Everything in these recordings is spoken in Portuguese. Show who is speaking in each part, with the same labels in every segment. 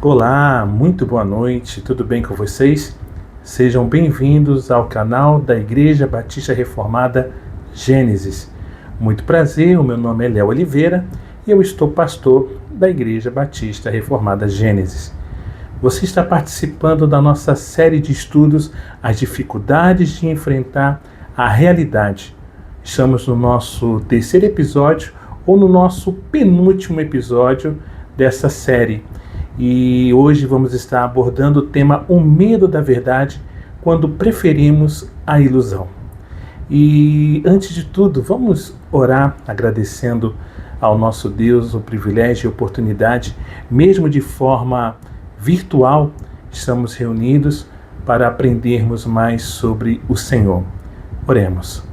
Speaker 1: Olá, muito boa noite, tudo bem com vocês? Sejam bem-vindos ao canal da Igreja Batista Reformada Gênesis. Muito prazer, o meu nome é Léo Oliveira e eu estou pastor da Igreja Batista Reformada Gênesis. Você está participando da nossa série de estudos As Dificuldades de Enfrentar a Realidade. Estamos no nosso terceiro episódio ou no nosso penúltimo episódio dessa série. E hoje vamos estar abordando o tema O Medo da Verdade quando preferimos a ilusão. E antes de tudo, vamos orar agradecendo ao nosso Deus o privilégio e oportunidade, mesmo de forma virtual, estamos reunidos para aprendermos mais sobre o Senhor. Oremos.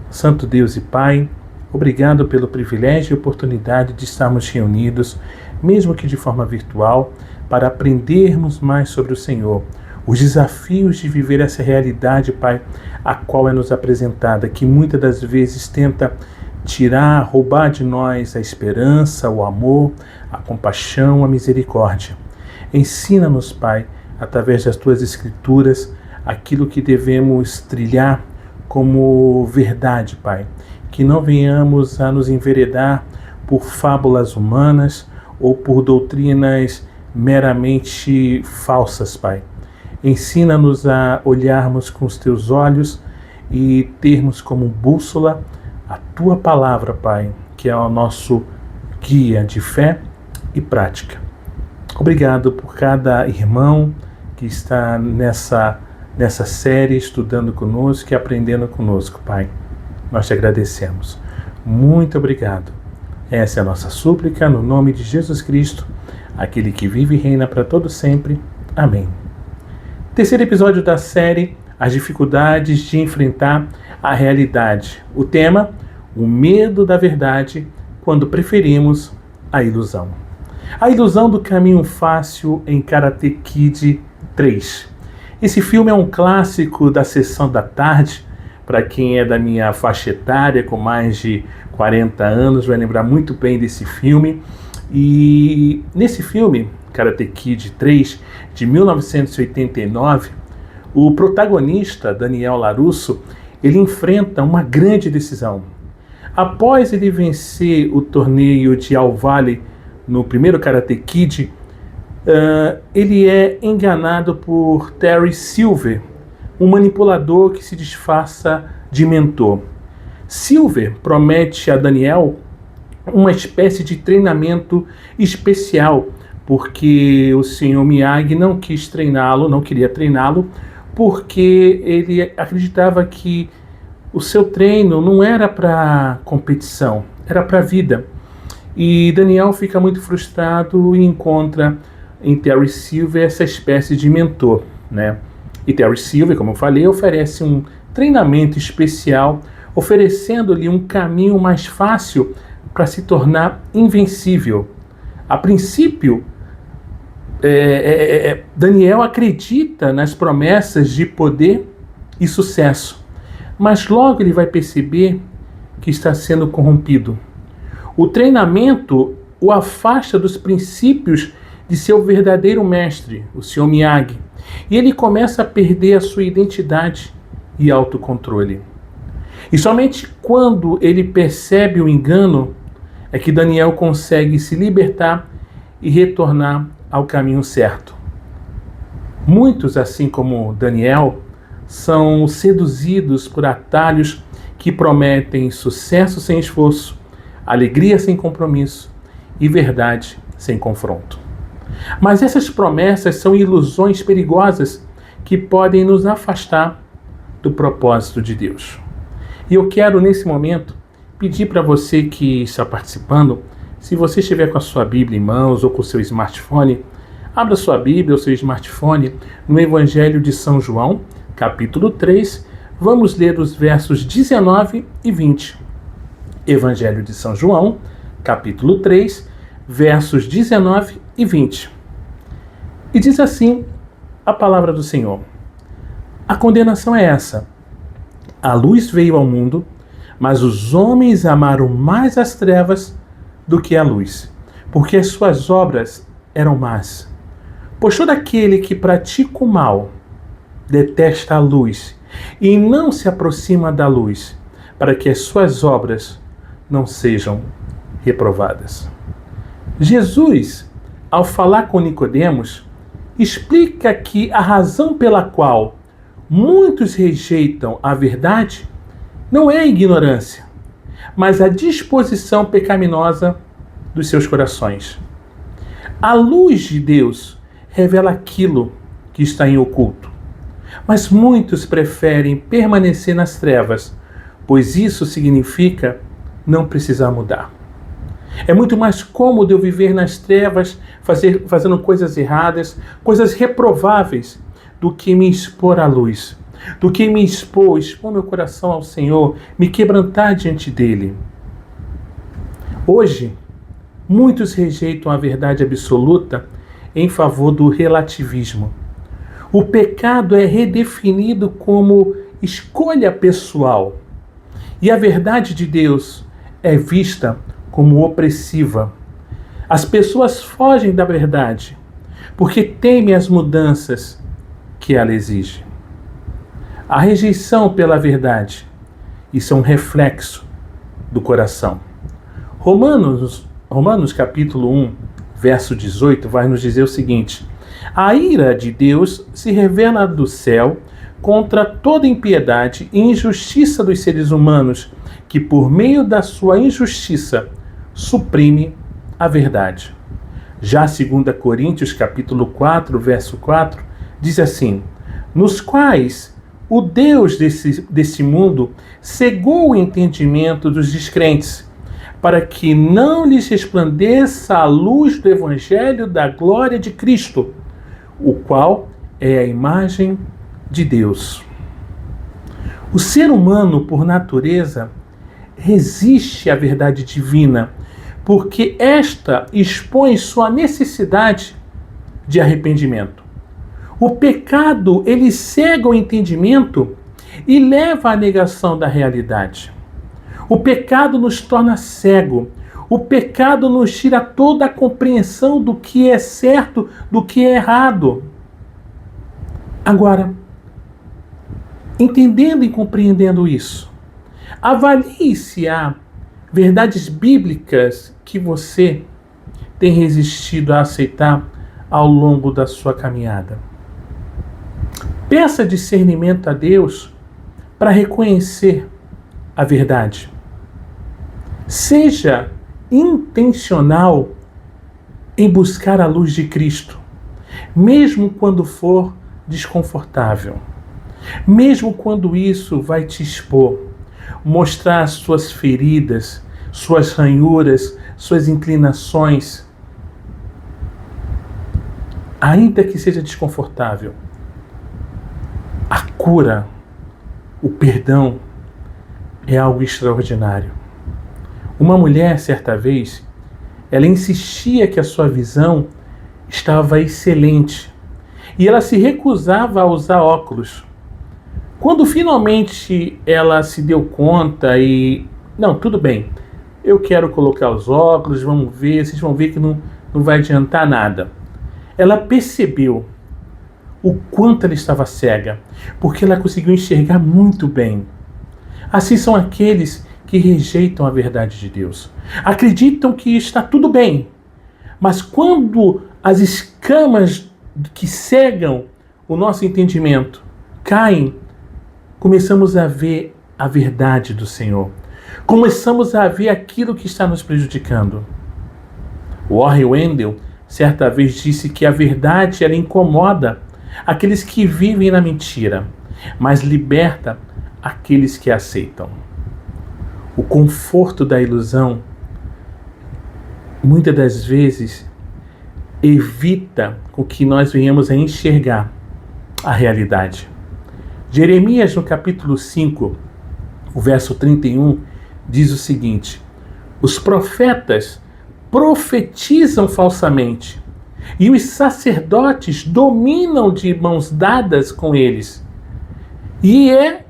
Speaker 1: Santo Deus e Pai, obrigado pelo privilégio e oportunidade de estarmos reunidos, mesmo que de forma virtual, para aprendermos mais sobre o Senhor. Os desafios de viver essa realidade, Pai, a qual é nos apresentada, que muitas das vezes tenta tirar, roubar de nós a esperança, o amor, a compaixão, a misericórdia. Ensina-nos, Pai, através das Tuas Escrituras, aquilo que devemos trilhar como verdade, Pai. Que não venhamos a nos enveredar por fábulas humanas ou por doutrinas meramente falsas, Pai. Ensina-nos a olharmos com os Teus olhos e termos como bússola a Tua Palavra, Pai, que é o nosso guia de fé e prática. Obrigado por cada irmão que está nessa série estudando conosco e aprendendo conosco, Pai. Nós te agradecemos. Muito obrigado. Essa é a nossa súplica no nome de Jesus Cristo, aquele que vive e reina para todo sempre. Amém. Terceiro episódio da série As Dificuldades de Enfrentar a Realidade. O tema, o medo da verdade quando preferimos a ilusão. A ilusão do caminho fácil em Karate Kid 3. Esse filme é um clássico da sessão da tarde. Para quem é da minha faixa etária, com mais de 40 anos, vai lembrar muito bem desse filme. E nesse filme, Karate Kid 3, de 1989, o protagonista, Daniel LaRusso, ele enfrenta uma grande decisão. Após ele vencer o torneio de All Valley no primeiro Karate Kid, ele é enganado por Terry Silver, um manipulador que se disfarça de mentor. Silver promete a Daniel uma espécie de treinamento especial, porque o Sr. Miyagi não queria treiná-lo, porque ele acreditava que o seu treino não era para competição, era para a vida. E Daniel fica muito frustrado e encontra em Terry Silver essa espécie de mentor, né? E Terry Silver, como eu falei, oferece um treinamento especial, oferecendo-lhe um caminho mais fácil para se tornar invencível. A princípio, Daniel acredita nas promessas de poder e sucesso, mas logo ele vai perceber que está sendo corrompido. O treinamento o afasta dos princípios de seu verdadeiro mestre, o Sr. Miyagi, e ele começa a perder a sua identidade e autocontrole. E somente quando ele percebe o engano é que Daniel consegue se libertar e retornar ao caminho certo. Muitos, assim como Daniel, são seduzidos por atalhos que prometem sucesso sem esforço, alegria sem compromisso e verdade sem confronto. Mas essas promessas são ilusões perigosas que podem nos afastar do propósito de Deus. E eu quero, nesse momento, pedir para você que está participando, se você estiver com a sua Bíblia em mãos ou com o seu smartphone, abra sua Bíblia ou seu smartphone no Evangelho de São João, capítulo 3, vamos ler os versos 19 e 20. Evangelho de São João, capítulo 3, versos 19 e 20. E diz assim a palavra do Senhor: a condenação é essa: a luz veio ao mundo, mas os homens amaram mais as trevas do que a luz, porque as suas obras eram más. Pois todo aquele que pratica o mal detesta a luz e não se aproxima da luz, para que as suas obras não sejam reprovadas. Jesus, ao falar com Nicodemos, explica que a razão pela qual muitos rejeitam a verdade não é a ignorância, mas a disposição pecaminosa dos seus corações. A luz de Deus revela aquilo que está em oculto, mas muitos preferem permanecer nas trevas, pois isso significa não precisar mudar. É muito mais cômodo eu viver nas trevas, fazendo coisas erradas, coisas reprováveis, do que me expor à luz, do que me expor meu coração ao Senhor, me quebrantar diante dele. Hoje, muitos rejeitam a verdade absoluta em favor do relativismo. O pecado é redefinido como escolha pessoal e a verdade de Deus é vista como opressiva. As pessoas fogem da verdade porque temem as mudanças que ela exige. A rejeição pela verdade, isso é um reflexo do coração. Romanos capítulo 1, verso 18, vai nos dizer o seguinte: a ira de Deus se revela do céu contra toda impiedade e injustiça dos seres humanos, que por meio da sua injustiça suprime a verdade. Já 2 Coríntios capítulo 4, verso 4, diz assim: nos quais o Deus desse mundo cegou o entendimento dos descrentes, para que não lhes resplandeça a luz do evangelho da glória de Cristo, o qual é a imagem de Deus. O ser humano, por natureza, resiste à verdade divina, porque esta expõe sua necessidade de arrependimento. O pecado, ele cega o entendimento e leva à negação da realidade. O pecado nos torna cego. O pecado nos tira toda a compreensão do que é certo, do que é errado. Agora, entendendo e compreendendo isso, avalie se há verdades bíblicas que você tem resistido a aceitar ao longo da sua caminhada. Peça discernimento a Deus para reconhecer a verdade. Seja intencional em buscar a luz de Cristo, mesmo quando for desconfortável, mesmo quando isso vai te expor, mostrar as suas feridas, suas ranhuras, suas inclinações, ainda que seja desconfortável. A cura, o perdão é algo extraordinário. Uma mulher, certa vez, ela insistia que a sua visão estava excelente e ela se recusava a usar óculos. Quando finalmente ela se deu conta e... não, tudo bem, eu quero colocar os óculos, vamos ver, vocês vão ver que não vai adiantar nada. Ela percebeu o quanto ela estava cega, porque ela conseguiu enxergar muito bem. Assim são aqueles que rejeitam a verdade de Deus. Acreditam que está tudo bem, mas quando as escamas que cegam o nosso entendimento caem, começamos a ver a verdade do Senhor. Começamos a ver aquilo que está nos prejudicando. Warren Wendell certa vez disse que a verdade ela incomoda aqueles que vivem na mentira, mas liberta aqueles que a aceitam. O conforto da ilusão, muitas das vezes, evita com que nós venhamos a enxergar a realidade. Jeremias, no capítulo 5, o verso 31, diz o seguinte: os profetas profetizam falsamente, e os sacerdotes dominam de mãos dadas com eles. E é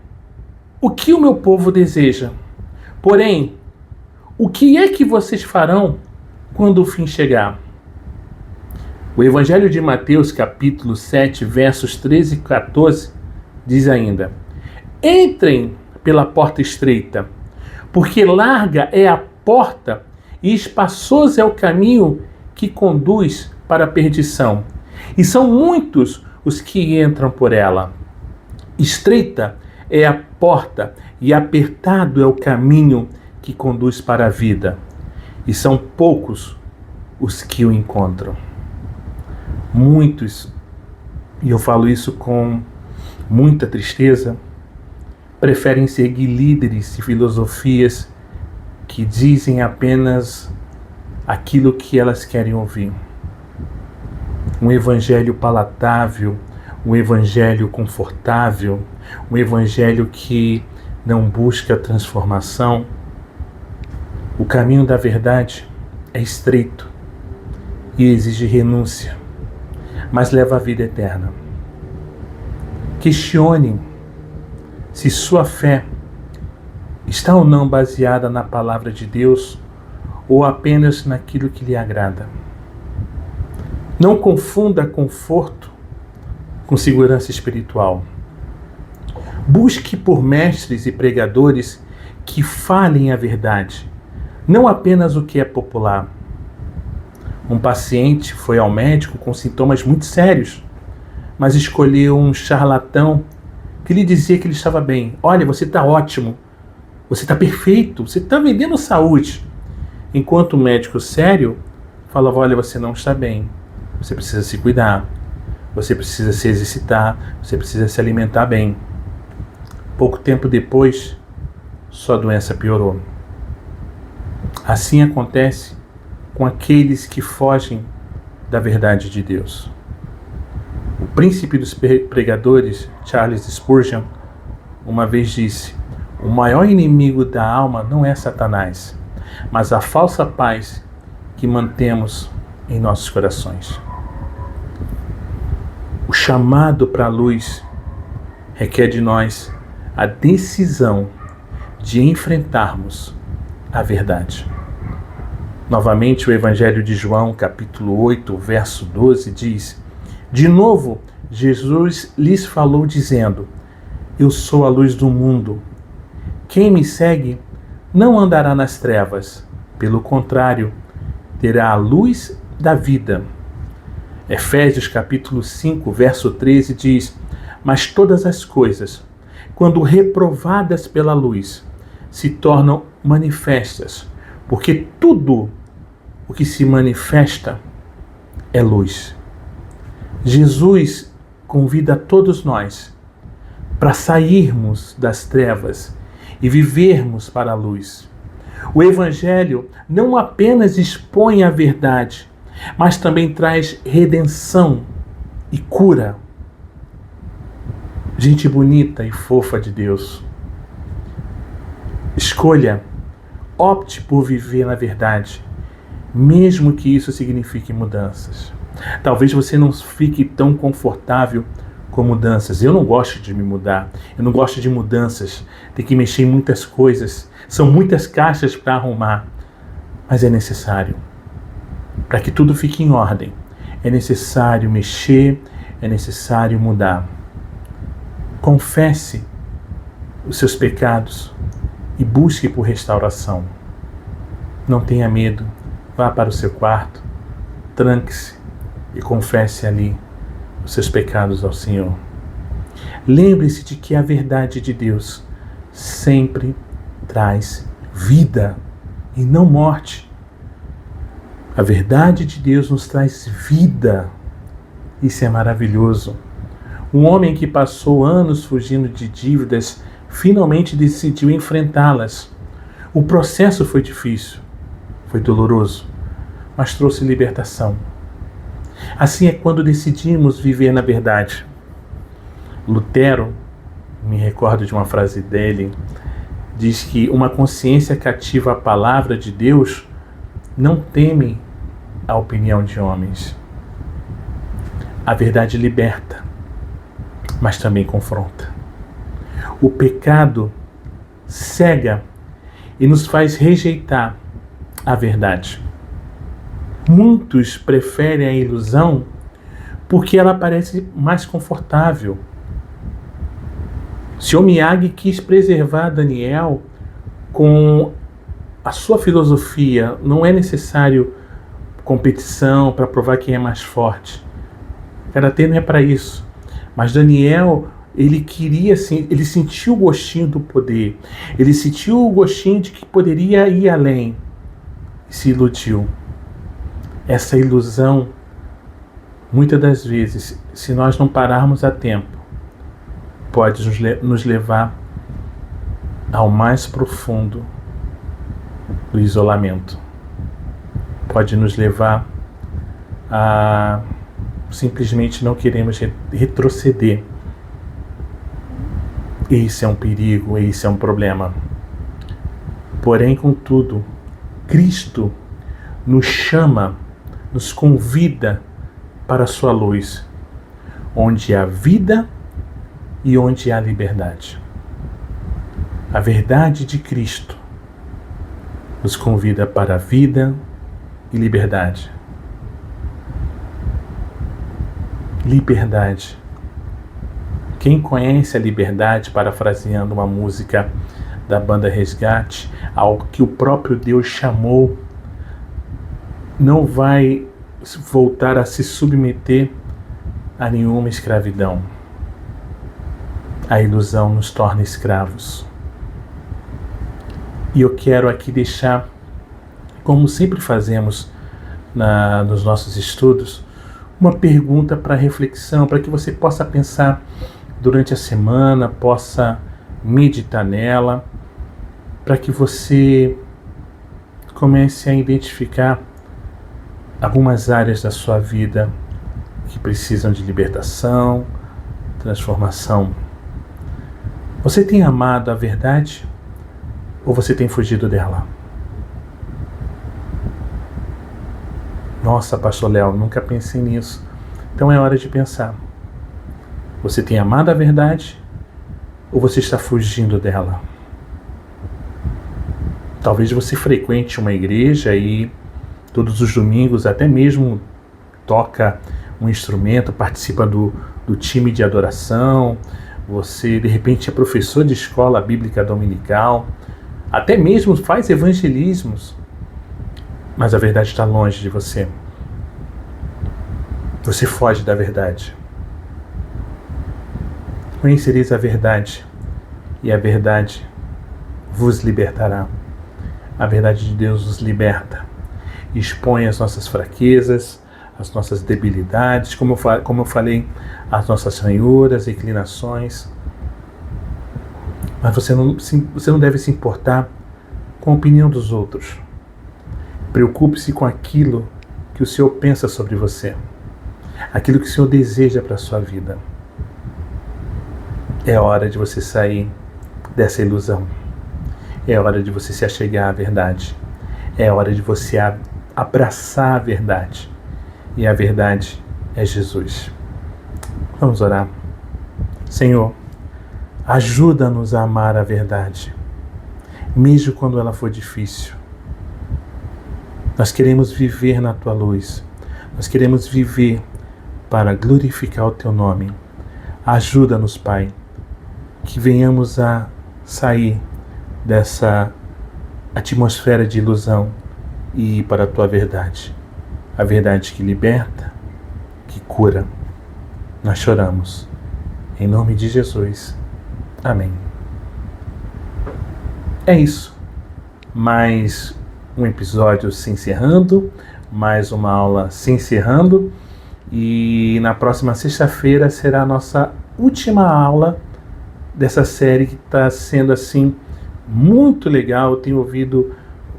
Speaker 1: o que o meu povo deseja. Porém, o que é que vocês farão quando o fim chegar? O Evangelho de Mateus, capítulo 7, versos 13 e 14, diz ainda: entrem pela porta estreita, porque larga é a porta e espaçoso é o caminho que conduz para a perdição, e são muitos os que entram por ela. Estreita é a porta e apertado é o caminho que conduz para a vida, e são poucos os que o encontram. Muitos, e eu falo isso com muita tristeza, preferem seguir líderes e filosofias que dizem apenas aquilo que elas querem ouvir. Um evangelho palatável, um evangelho confortável, um evangelho que não busca a transformação. O caminho da verdade é estreito e exige renúncia, mas leva à vida eterna. Questione se sua fé está ou não baseada na palavra de Deus ou apenas naquilo que lhe agrada. Não confunda conforto com segurança espiritual. Busque por mestres e pregadores que falem a verdade, não apenas o que é popular. Um paciente foi ao médico com sintomas muito sérios, mas escolheu um charlatão que lhe dizia que ele estava bem. Olha, você está ótimo, você está perfeito, você está vendendo saúde. Enquanto o médico sério falava: olha, você não está bem, você precisa se cuidar, você precisa se exercitar, você precisa se alimentar bem. Pouco tempo depois, sua doença piorou. Assim acontece com aqueles que fogem da verdade de Deus. O príncipe dos pregadores, Charles Spurgeon, uma vez disse: o maior inimigo da alma não é Satanás, mas a falsa paz que mantemos em nossos corações. O chamado para a luz requer de nós a decisão de enfrentarmos a verdade. Novamente, o Evangelho de João, capítulo 8, verso 12, diz: de novo, Jesus lhes falou dizendo: eu sou a luz do mundo. Quem me segue não andará nas trevas, pelo contrário, terá a luz da vida. Efésios capítulo 5, verso 13 diz: mas todas as coisas, quando reprovadas pela luz, se tornam manifestas, porque tudo o que se manifesta é luz. Jesus convida todos nós para sairmos das trevas e vivermos para a luz. O Evangelho não apenas expõe a verdade, mas também traz redenção e cura. Gente bonita e fofa de Deus, escolha, opte por viver na verdade, mesmo que isso signifique mudanças. Talvez você não fique tão confortável com mudanças. Eu não gosto de me mudar, eu não gosto de mudanças, tem que mexer em muitas coisas, são muitas caixas para arrumar, mas é necessário. Para que tudo fique em ordem, é necessário mexer, é necessário mudar. Confesse os seus pecados e busque por restauração. Não tenha medo, vá para o seu quarto, tranque-se e confesse ali os seus pecados ao Senhor. Lembre-se de que a verdade de Deus sempre traz vida e não morte. A verdade de Deus nos traz vida. Isso é maravilhoso. Um homem que passou anos fugindo de dívidas finalmente decidiu enfrentá-las. O processo foi difícil, foi doloroso, mas trouxe libertação. Assim é quando decidimos viver na verdade. Lutero, me recordo de uma frase dele, diz que uma consciência cativa à palavra de Deus não teme a opinião de homens. A verdade liberta, mas também confronta. O pecado cega e nos faz rejeitar a verdade. Muitos preferem a ilusão porque ela parece mais confortável. Sr. Miyagi quis preservar Daniel com a sua filosofia. Não é necessário competição para provar quem é mais forte. Karatê não é para isso. Mas Daniel, ele queria, ele sentiu o gostinho do poder. Ele sentiu o gostinho de que poderia ir além. E se iludiu. Essa ilusão, muitas das vezes, se nós não pararmos a tempo, pode nos levar ao mais profundo do isolamento. Pode nos levar a simplesmente não queremos retroceder. Esse é um perigo, esse é um problema. Porém, contudo, Cristo nos chama, nos convida para a sua luz, onde há vida e onde há liberdade. A verdade de Cristo nos convida para a vida e liberdade. Liberdade. Quem conhece a liberdade, parafraseando uma música da banda Resgate, ao que o próprio Deus chamou, não vai voltar a se submeter a nenhuma escravidão. A ilusão nos torna escravos. E eu quero aqui deixar, como sempre fazemos nos nossos estudos, uma pergunta para reflexão, para que você possa pensar durante a semana, possa meditar nela, para que você comece a identificar algumas áreas da sua vida que precisam de libertação, transformação. Você tem amado a verdade ou você tem fugido dela? Nossa, pastor Léo, nunca pensei nisso. Então é hora de pensar. Você tem amado a verdade ou você está fugindo dela? Talvez você frequente uma igreja e todos os domingos até mesmo toca um instrumento, participa do time de adoração, você de repente é professor de escola bíblica dominical, até mesmo faz evangelismos, mas a verdade está longe de você. Você foge da verdade. Conhecereis a verdade, e a verdade vos libertará. A verdade de Deus nos liberta. Expõe as nossas fraquezas, as nossas debilidades, como eu falei, as nossas ranhuras, inclinações. Mas você não deve se importar com a opinião dos outros. Preocupe-se com aquilo que o Senhor pensa sobre você, aquilo que o Senhor deseja para a sua vida. É hora de você sair dessa ilusão. É hora de você se achegar à verdade. É hora de você abraçar a verdade. E a verdade é Jesus. Vamos orar. Senhor, ajuda-nos a amar a verdade, mesmo quando ela for difícil. Nós queremos viver na Tua luz. Nós queremos viver para glorificar o Teu nome. Ajuda-nos, Pai, que venhamos a sair dessa atmosfera de ilusão e ir para a Tua verdade. A verdade que liberta, que cura. Nós choramos. Em nome de Jesus. Amém. É isso. Mais um episódio se encerrando, mais uma aula se encerrando, e na próxima sexta-feira será a nossa última aula dessa série que está sendo assim muito legal. Eu tenho ouvido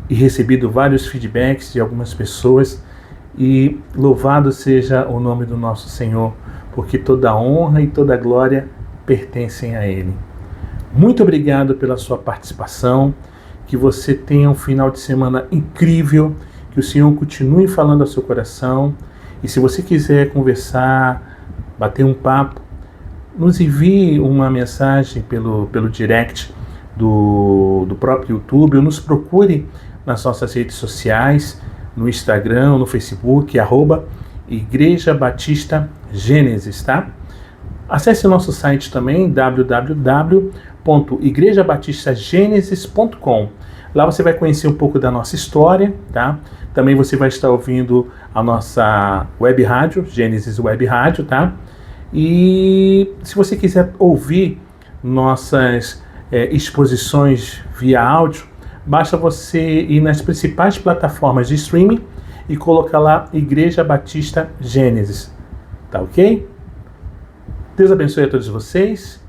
Speaker 1: e recebido vários feedbacks de algumas pessoas, e louvado seja o nome do nosso Senhor, porque toda honra e toda glória pertencem a Ele. Muito obrigado pela sua participação, que você tenha um final de semana incrível, que o Senhor continue falando ao seu coração, e se você quiser conversar, bater um papo, nos envie uma mensagem pelo direct do próprio YouTube, ou nos procure nas nossas redes sociais. no Instagram, no Facebook, @Igreja Batista Gênesis, tá? Acesse o nosso site também, www.igrejabatistagenesis.com. Lá você vai conhecer um pouco da nossa história, tá? Também você vai estar ouvindo a nossa web rádio, Gênesis Web Rádio, tá? E se você quiser ouvir nossas exposições via áudio, basta você ir nas principais plataformas de streaming e colocar lá Igreja Batista Gênesis, tá ok? Deus abençoe a todos vocês.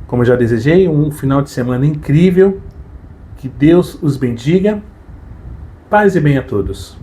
Speaker 1: Como eu já desejei, um final de semana incrível. Que Deus os bendiga. Paz e bem a todos.